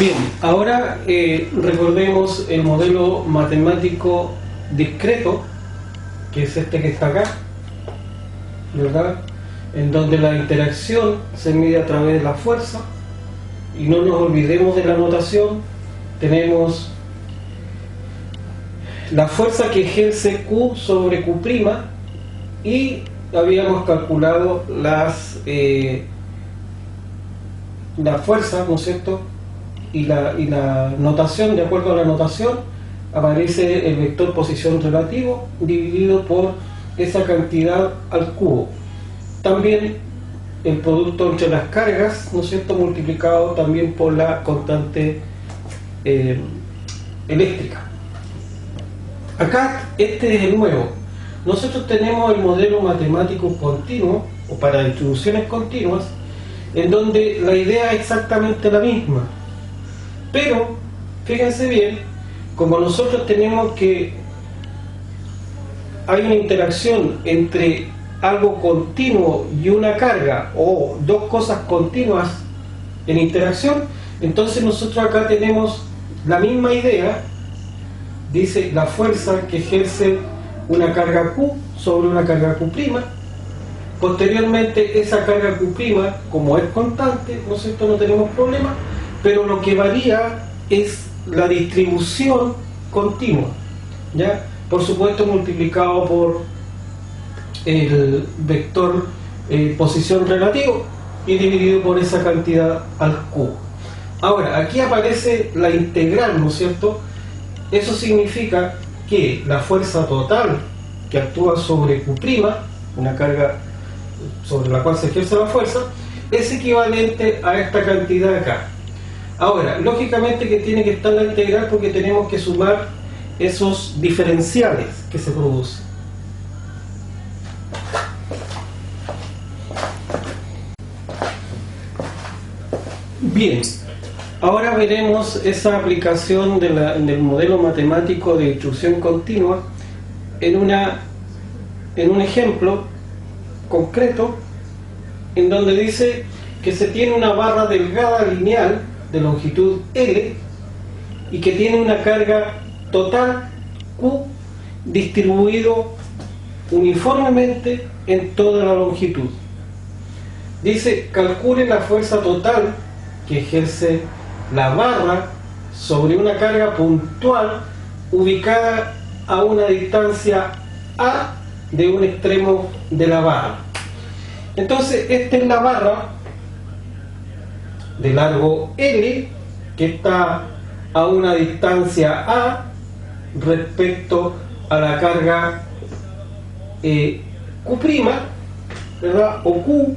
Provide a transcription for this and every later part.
Bien, ahora recordemos el modelo matemático discreto, que es este que está acá, ¿verdad? En donde la interacción se mide a través de la fuerza, y no nos olvidemos de la notación. Tenemos la fuerza que ejerce Q sobre Q', y habíamos calculado la fuerza, ¿no es cierto? Y la notación, de acuerdo a la notación, aparece el vector posición relativo dividido por esa cantidad al cubo. También el producto entre las cargas, ¿no es cierto?, multiplicado también por la constante eléctrica. Acá este es el nuevo. Nosotros tenemos el modelo matemático continuo, o para distribuciones continuas, en donde la idea es exactamente la misma. Pero, fíjense bien, como nosotros tenemos que hay una interacción entre algo continuo y una carga, o dos cosas continuas en interacción, entonces nosotros acá tenemos la misma idea. Dice la fuerza que ejerce una carga Q sobre una carga Q'. Posteriormente esa carga Q', como es constante, ¿no es cierto?, no tenemos problema, pero lo que varía es la distribución continua, ¿ya? Por supuesto multiplicado por el vector posición relativo y dividido por esa cantidad al cubo. Ahora, aquí aparece la integral, ¿no es cierto? Eso significa que la fuerza total que actúa sobre Q', una carga sobre la cual se ejerce la fuerza, es equivalente a esta cantidad acá. Ahora, lógicamente que tiene que estar la integral porque tenemos que sumar esos diferenciales que se producen. Bien, ahora veremos esa aplicación del modelo matemático de distribución continua en un ejemplo concreto, en donde dice que se tiene una barra delgada lineal de longitud L y que tiene una carga total Q distribuido uniformemente en toda la longitud. Dice, calcule la fuerza total que ejerce la barra sobre una carga puntual ubicada a una distancia A de un extremo de la barra. Entonces, esta es la barra de largo L que está a una distancia A respecto a la carga Q', ¿verdad?, o Q,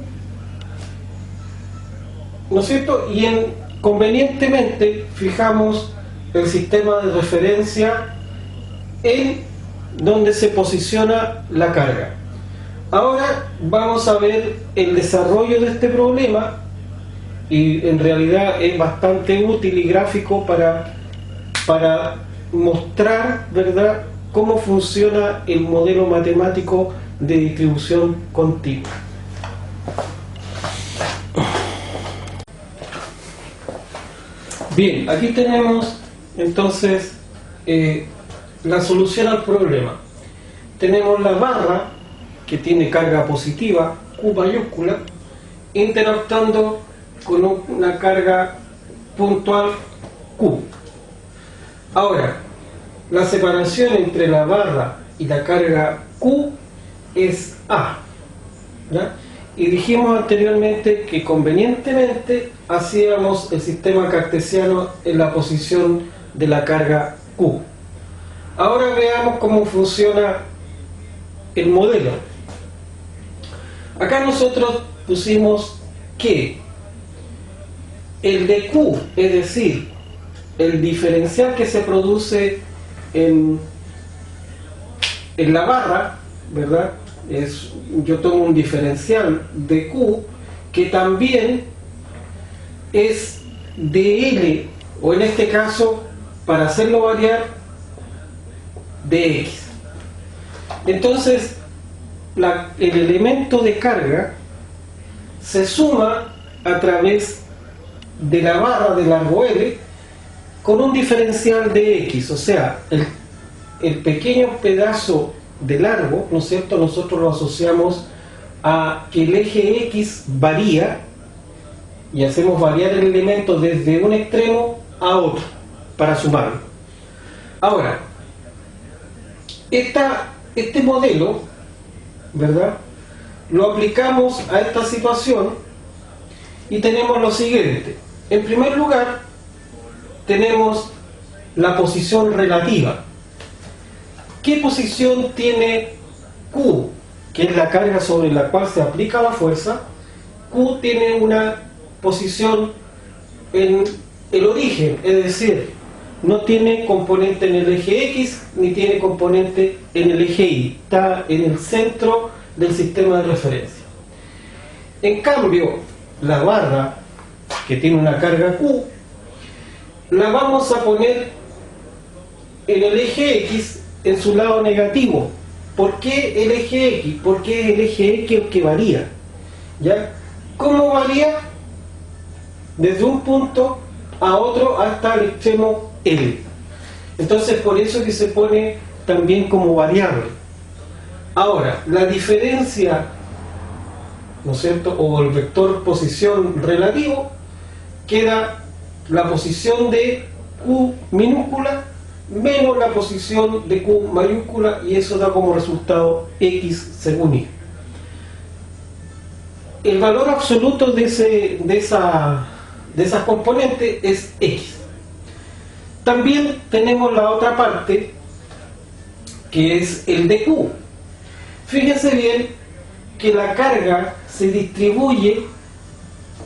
¿no es cierto? Y convenientemente fijamos el sistema de referencia en donde se posiciona la carga. Ahora vamos a ver el desarrollo de este problema, y en realidad es bastante útil y gráfico para mostrar, ¿verdad?, cómo funciona el modelo matemático de distribución continua. Bien, aquí tenemos entonces la solución al problema. Tenemos la barra que tiene carga positiva, Q mayúscula, interactuando con una carga puntual Q. Ahora, la separación entre la barra y la carga Q es A, ¿ya? Y dijimos anteriormente que convenientemente hacíamos el sistema cartesiano en la posición de la carga Q. Ahora veamos cómo funciona el modelo. Acá nosotros pusimos que el de Q, es decir, el diferencial que se produce en la barra, ¿verdad?, yo tomo un diferencial de Q que también es de L, o en este caso, para hacerlo variar, de X. Entonces el elemento de carga se suma a través de la barra de largo L con un diferencial de X, o sea, el pequeño pedazo de largo, ¿no es cierto?, nosotros lo asociamos a que el eje X varía y hacemos variar el elemento desde un extremo a otro para sumarlo. Ahora, este modelo, ¿verdad?, lo aplicamos a esta situación y tenemos lo siguiente. En primer lugar, tenemos la posición relativa. ¿Qué posición tiene Q, que es la carga sobre la cual se aplica la fuerza? Q tiene una posición en el origen, es decir, no tiene componente en el eje X ni tiene componente en el eje Y, está en el centro del sistema de referencia. En cambio, la barra, que tiene una carga Q, la vamos a poner en el eje X en su lado negativo. ¿Por qué el eje X? Porque es el eje X el que varía, ¿ya? ¿Cómo varía? Desde un punto a otro hasta el extremo L. Entonces, por eso que se pone también como variable. Ahora, la diferencia, ¿no es cierto?, o el vector posición relativo, queda la posición de Q minúscula menos la posición de Q mayúscula, y eso da como resultado X según Y. El valor absoluto de esas componentes es X. También tenemos la otra parte, que es el de Q. Fíjense bien que la carga se distribuye,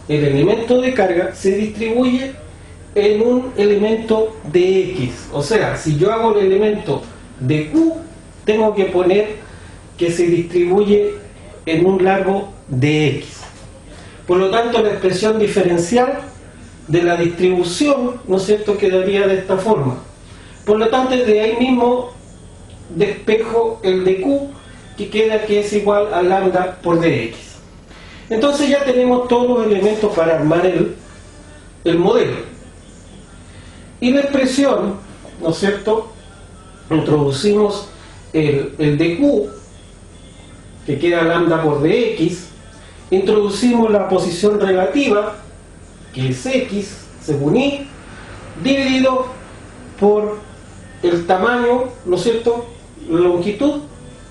el elemento de carga se distribuye en un elemento de X. O sea, si yo hago el elemento de Q, tengo que poner que se distribuye en un largo de X. Por lo tanto, la expresión diferencial de la distribución, ¿no es cierto?, quedaría de esta forma. Por lo tanto, de ahí mismo despejo el de Q, que queda que es igual a lambda por dx. Entonces ya tenemos todos los elementos para armar el modelo. Y la expresión, ¿no es cierto?, introducimos el de Q, que queda lambda por dx, introducimos la posición relativa, que es X según Y, dividido por el tamaño, ¿no es cierto?, la longitud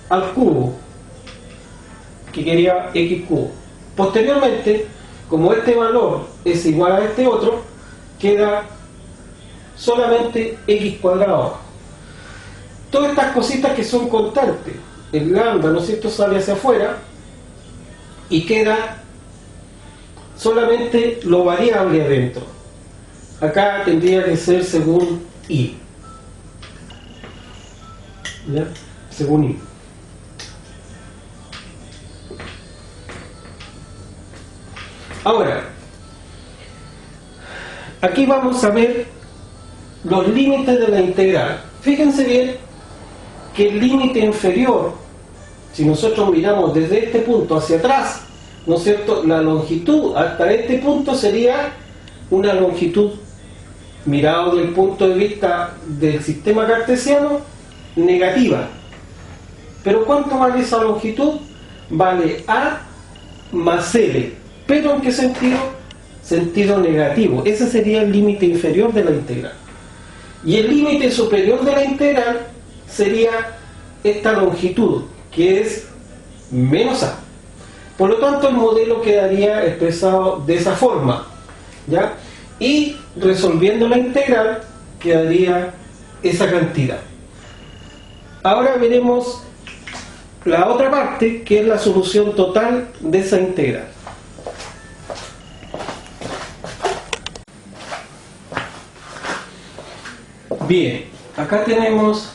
al cubo, que quería X cubo. Posteriormente, como este valor es igual a este otro, queda solamente X cuadrado. Todas estas cositas que son constantes, el lambda, ¿no es cierto?, sale hacia afuera y queda solamente lo variable adentro. Acá tendría que ser según Y, ¿ya?, según Y. Ahora, aquí vamos a ver los límites de la integral. Fíjense bien que el límite inferior, si nosotros miramos desde este punto hacia atrás, ¿no es cierto?, la longitud hasta este punto sería una longitud, mirado desde el punto de vista del sistema cartesiano, negativa. ¿Pero cuánto vale esa longitud? Vale A más L. ¿Pero en qué sentido? Sentido negativo. Ese sería el límite inferior de la integral. Y el límite superior de la integral sería esta longitud, que es menos A. Por lo tanto, el modelo quedaría expresado de esa forma, ¿ya? Y resolviendo la integral, quedaría esa cantidad. Ahora veremos la otra parte, que es la solución total de esa integral. Bien, acá tenemos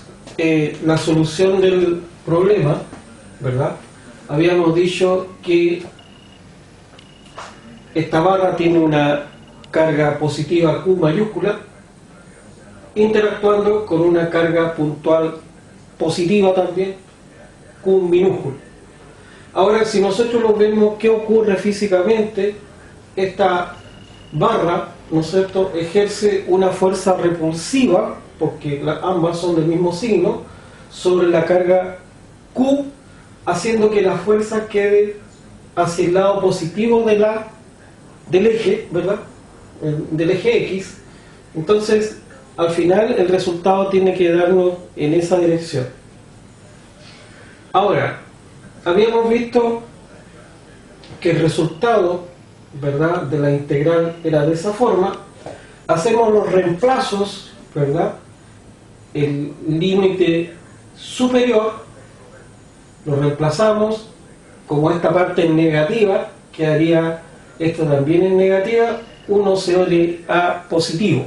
la solución del problema, ¿verdad? Habíamos dicho que esta barra tiene una carga positiva Q mayúscula interactuando con una carga puntual positiva también Q minúscula. Ahora, si nosotros lo vemos, ¿qué ocurre físicamente? Esta barra ¿no es cierto?, ejerce una fuerza repulsiva, porque ambas son del mismo signo, sobre la carga Q, haciendo que la fuerza quede hacia el lado positivo del eje, ¿verdad?, del eje X. Entonces, al final el resultado tiene que darnos en esa dirección. Ahora, habíamos visto que el resultado, ¿verdad?, de la integral era de esa forma. Hacemos los reemplazos, ¿verdad?, el límite superior lo reemplazamos, como esta parte es negativa, quedaría esto también en negativa, 1 sobre A positivo,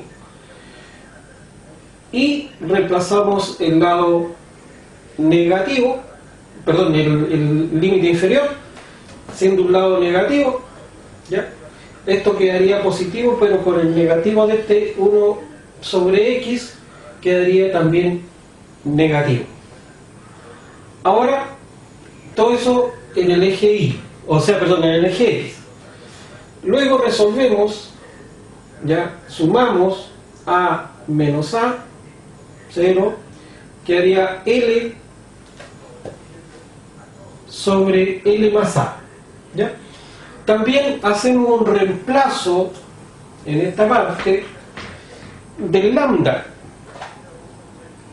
y reemplazamos el lado negativo, perdón, el límite inferior siendo un lado negativo, ¿ya? Esto quedaría positivo, pero con el negativo de este 1 sobre X quedaría también negativo. Ahora, todo eso en el eje Y, o sea, perdón, en el eje X. Luego resolvemos, ya sumamos A menos A, 0, quedaría L sobre L más A, ¿ya? También hacemos un reemplazo en esta parte del lambda.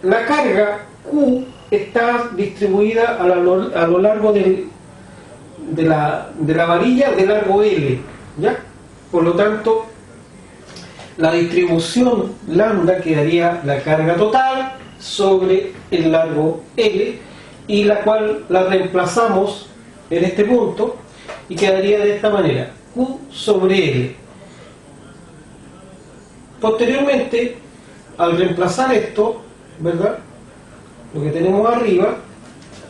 La carga Q está distribuida a lo largo de la varilla de largo L, ¿ya? Por lo tanto, la distribución lambda quedaría la carga total sobre el largo L, y la cual la reemplazamos en este punto y quedaría de esta manera: Q sobre L. Posteriormente, al reemplazar esto, ¿verdad?, lo que tenemos arriba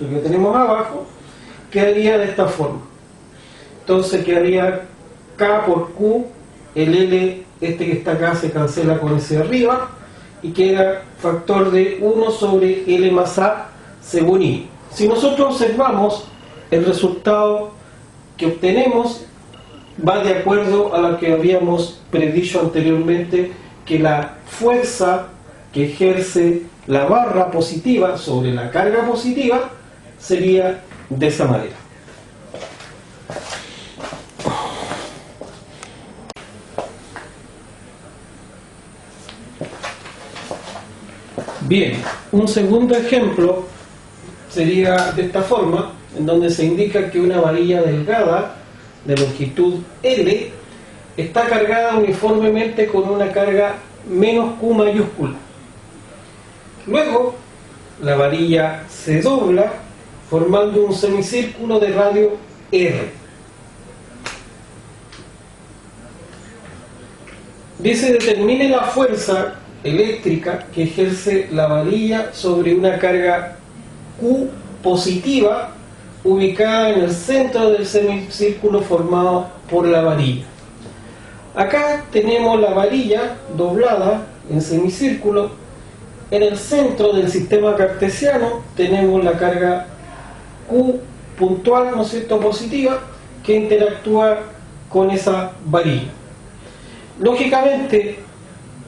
y lo que tenemos abajo quedaría de esta forma. Entonces quedaría K por Q, el L este que está acá se cancela con ese de arriba y queda factor de 1 sobre L más A según I. Si nosotros observamos, el resultado que obtenemos va de acuerdo a lo que habíamos predicho anteriormente, que la fuerza que ejerce la barra positiva sobre la carga positiva sería de esa manera. Bien, un segundo ejemplo sería de esta forma, en donde se indica que una varilla delgada de longitud L está cargada uniformemente con una carga menos Q mayúscula. Luego, la varilla se dobla formando un semicírculo de radio R. Dice: determine la fuerza eléctrica que ejerce la varilla sobre una carga Q positiva ubicada en el centro del semicírculo formado por la varilla. Acá tenemos la varilla doblada en semicírculo. En el centro del sistema cartesiano tenemos la carga Q puntual, ¿no es cierto?, positiva, que interactúa con esa varilla. Lógicamente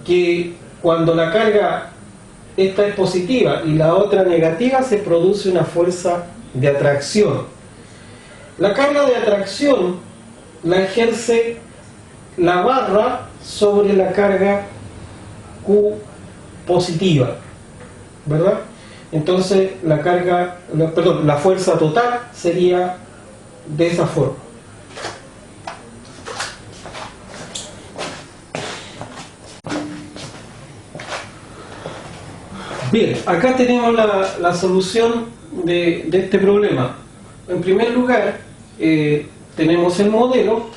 que cuando la carga esta es positiva y la otra negativa, se produce una fuerza de atracción. La carga de atracción la ejerce la barra sobre la carga Q positiva, ¿verdad? Entonces la fuerza total sería de esa forma. Bien, acá tenemos la solución de este problema. En primer lugar, tenemos el modelo.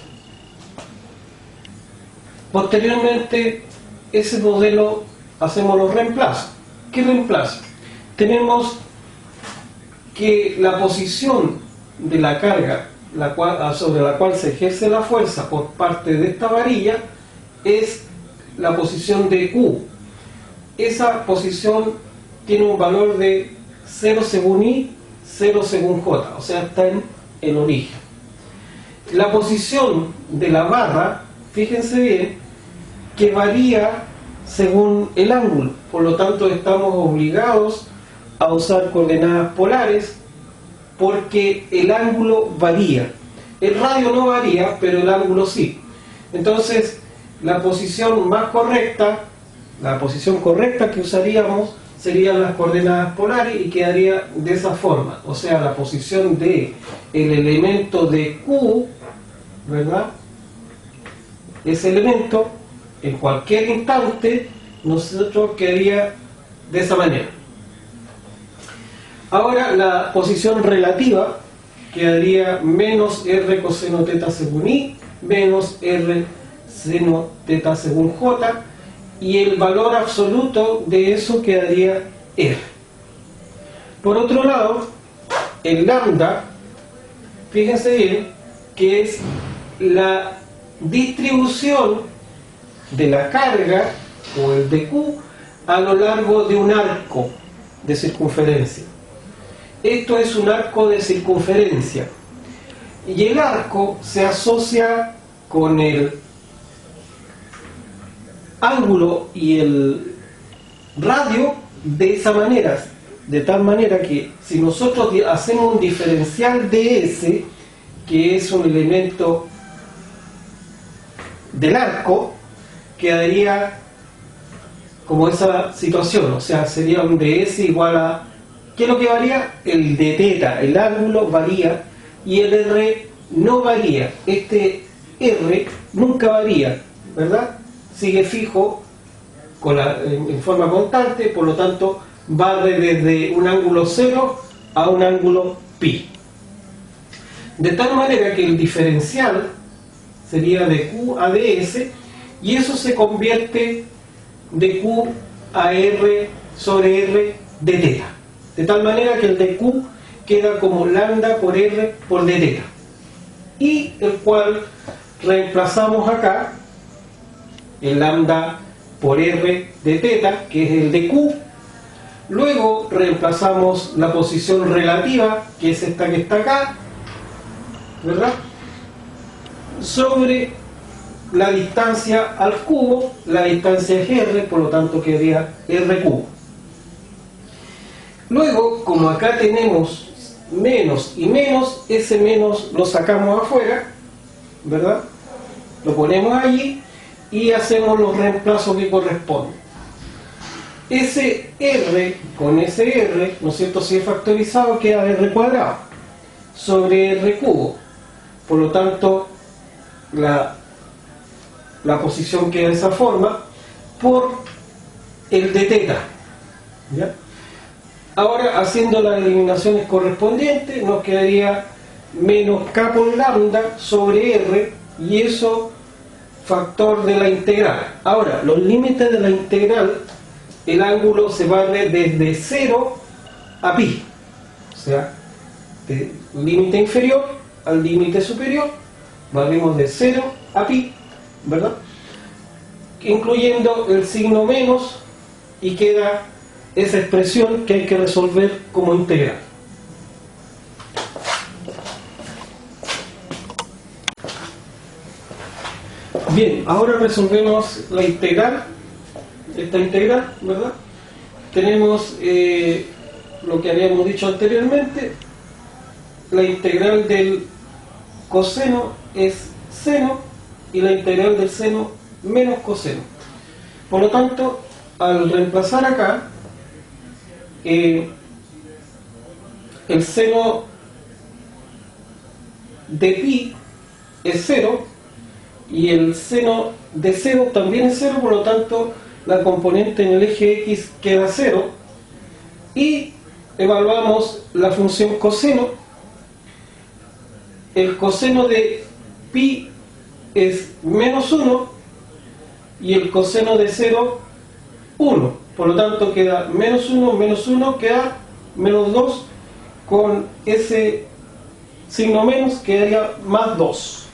Posteriormente, ese modelo hacemos los reemplazos. ¿Qué reemplazo? Tenemos que la posición de la carga sobre la cual se ejerce la fuerza por parte de esta varilla es la posición de Q. Esa posición tiene un valor de 0 según I, 0 según J, o sea, está en el origen. La posición de la barra, fíjense bien, que varía según el ángulo. Por lo tanto, estamos obligados a usar coordenadas polares porque el ángulo varía. El radio no varía, pero el ángulo sí. Entonces, la posición más correcta, la posición correcta que usaríamos serían las coordenadas polares y quedaría de esa forma. O sea, la posición de el elemento de Q, ¿verdad? Ese elemento, en cualquier instante, nosotros quedaría de esa manera. Ahora, la posición relativa quedaría menos R coseno teta según I, menos R seno teta según J, y el valor absoluto de eso quedaría R. Por otro lado, el lambda, fíjense bien, que es la distribución de la carga, o el de Q, a lo largo de un arco de circunferencia. Esto es un arco de circunferencia. Y el arco se asocia con el ángulo y el radio de esa manera, de tal manera que si nosotros hacemos un diferencial de S, que es un elemento del arco, quedaría como esa situación, o sea, sería un ds igual a, ¿qué es lo que varía? El de teta, el ángulo varía y el R no varía. Este R nunca varía, ¿verdad? Sigue fijo en forma constante, por lo tanto barre desde un ángulo 0 a un ángulo pi. De tal manera que el diferencial sería de Q a ds, y eso se convierte de Q a R sobre R de teta. De tal manera que el de Q queda como lambda por R por d teta. Y el cual reemplazamos acá, el lambda por R de teta, que es el de Q. Luego reemplazamos la posición relativa, que es esta que está acá, ¿verdad?, sobre la distancia al cubo. La distancia es R, por lo tanto quedaría R cubo. Luego, como acá tenemos menos y menos, ese menos lo sacamos afuera, ¿verdad? Lo ponemos allí y hacemos los reemplazos que corresponden. Ese R con ese R, ¿no es cierto?, si es factorizado queda R cuadrado sobre R cubo. Por lo tanto, la posición queda de esa forma por el de teta, ¿ya? Ahora, haciendo las eliminaciones correspondientes, nos quedaría menos K por lambda sobre R, y eso factor de la integral. Ahora, los límites de la integral, el ángulo se barre desde 0 a pi, o sea, del límite inferior al límite superior, barremos de 0 a pi, ¿verdad?, incluyendo el signo menos, y queda esa expresión que hay que resolver como integral. Bien, ahora resolvemos la integral, esta integral, ¿verdad? Tenemos lo que habíamos dicho anteriormente, la integral del coseno es seno y la integral del seno menos coseno. Por lo tanto, al reemplazar acá, el seno de pi es 0 y el seno de 0 también es 0, por lo tanto la componente en el eje X queda 0, y evaluamos la función coseno. El coseno de pi es menos 1 y el coseno de 0 1, por lo tanto queda menos 1 queda menos 2, con ese signo menos quedaría más 2.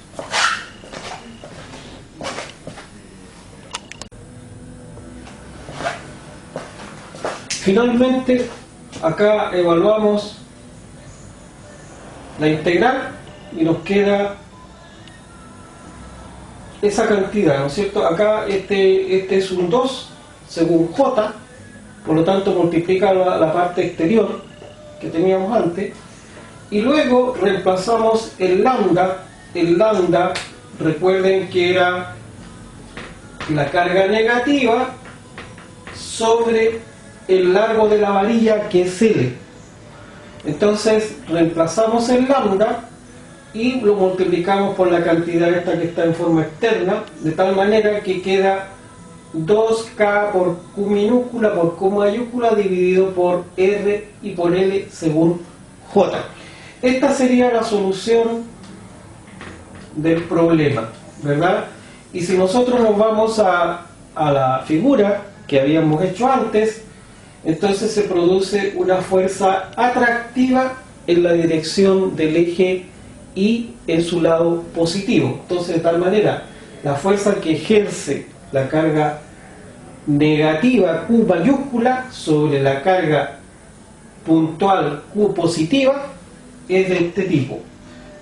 Finalmente, acá evaluamos la integral y nos queda esa cantidad, ¿no es cierto? Acá este es un 2 según J, por lo tanto multiplica la parte exterior que teníamos antes, y luego reemplazamos el lambda, recuerden que era la carga negativa sobre el largo de la varilla, que es L. Entonces reemplazamos el lambda y lo multiplicamos por la cantidad esta que está en forma externa, de tal manera que queda 2K por Q minúscula por Q mayúscula dividido por R y por L según J. Esta sería la solución del problema, ¿verdad? Y si nosotros nos vamos a la figura que habíamos hecho antes, entonces se produce una fuerza atractiva en la dirección del eje y en su lado positivo. Entonces, de tal manera, la fuerza que ejerce la carga negativa Q mayúscula sobre la carga puntual Q positiva es de este tipo: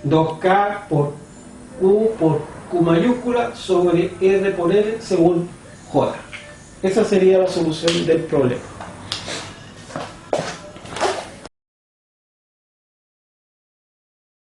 2K por Q mayúscula sobre R por L según J. Esa sería la solución del problema.